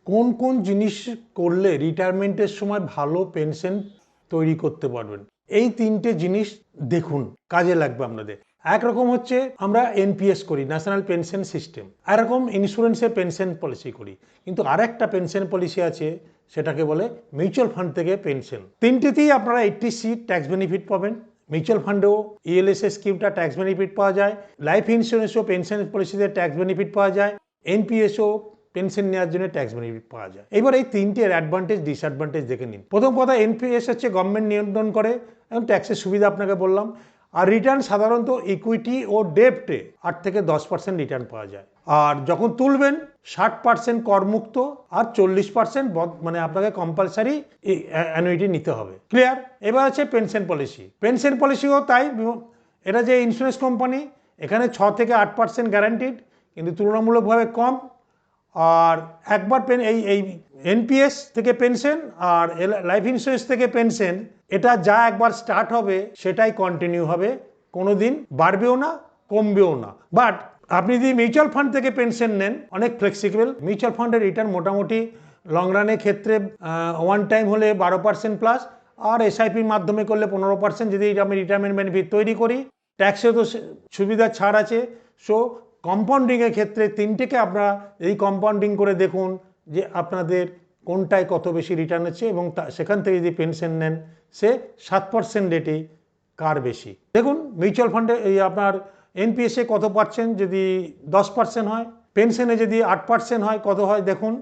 কোন কোন জিনিস করলে রিটায়ারমেন্টের সময় ভালো পেনশন তৈরি করতে পারবেন, এই তিনটে জিনিস দেখুন, কাজে লাগবে আপনাদের। একরকম হচ্ছে আমরা এনপিএস করি, ন্যাশনাল পেনশন সিস্টেম, এরকম ইন্স্যুরেন্সের পেনশন পলিসি করি, কিন্তু আরেকটা পেনশন পলিসি আছে, সেটাকে বলে মিউচুয়াল ফান্ড থেকে পেনশন। তিনটেতেই আপনারা 80C ট্যাক্স বেনিফিট পাবেন। মিউচুয়াল ফান্ডেও ইএলএসএ স্কিমটা ট্যাক্স বেনিফিট পাওয়া যায়, লাইফ ইন্স্যুরেন্সও পেনশন পলিসিতে ট্যাক্স বেনিফিট পাওয়া যায়, এনপিএসও পেনশন নেওয়ার জন্য ট্যাক্স বেনিফিট পাওয়া যায়। এবার এই তিনটের অ্যাডভান্টেজ ডিসঅ্যাডভান্টেজ দেখে নিন। প্রথম কথা, এনপিএস হচ্ছে গভর্নমেন্ট নিয়ন্ত্রণ করে এবং ট্যাক্সের সুবিধা আপনাকে বললাম। আর রিটার্ন সাধারণত ইকুইটি ও ডেপ্টে 8 থেকে 10% রিটার্ন পাওয়া যায়। আর যখন তুলবেন 60% করমুক্ত আর 40% মানে আপনাকে কম্পালসারি অ্যানুইটি নিতে হবে। ক্লিয়ার? এবার আছে পেনশন পলিসি। পেনশন পলিসিও তাই, এটা যে ইন্স্যুরেন্স কোম্পানি, এখানে 6 থেকে 8% গ্যারান্টিড, কিন্তু তুলনামূলকভাবে কম। আর একবার এই এনপিএস থেকে পেনশন আর লাইফ ইন্স্যুরেন্স থেকে পেনশন, এটা যা একবার স্টার্ট হবে সেটাই কন্টিনিউ হবে, কোনোদিন বাড়বেও না কমবেও না। বাট আপনি যদি মিউচুয়াল ফান্ড থেকে পেনশন নেন, অনেক ফ্লেক্সিবল। মিউচুয়াল ফান্ডের রিটার্ন মোটামুটি লং রানের ক্ষেত্রে ওয়ান টাইম হলে 12% প্লাস, আর এসআইপির মাধ্যমে করলে 15%, যদি আমি রিটায়ারমেন্ট বেনিফিট তৈরি করি। ট্যাক্সেও তো সুবিধার ছাড় আছে। সো কম্পাউন্ডিংয়ের ক্ষেত্রে তিনটেকে আপনারা এই কম্পাউন্ডিং করে দেখুন যে আপনাদের কোনটায় কত বেশি রিটার্ন হচ্ছে, এবং সেখান থেকে যদি পেনশন নেন সে 7% রেটে কার বেশি। দেখুন মিউচুয়াল ফান্ডে এই আপনার এনপিএসে কত পার্সেন্ট, যদি 10% হয়, পেনশনে যদি 8% হয় কত হয় দেখুন,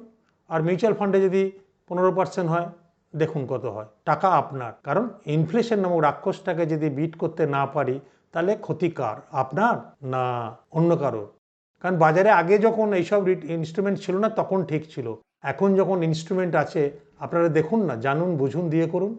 আর মিউচুয়াল ফান্ডে যদি 15% হয় দেখুন কত হয়। টাকা আপনার, কারণ ইনফ্লেশন নামক রাক্ষসটাকে যদি বিট করতে না পারি তাহলে ক্ষতি কার, আপনার না অন্য কারোর? কারণ বাজারে আগে যখন এইসব ইনস্ট্রুমেন্ট ছিল না তখন ঠিক ছিল, এখন যখন ইনস্ট্রুমেন্ট আছে আপনারা দেখুন না, জানুন বুঝুন দিয়ে করুন।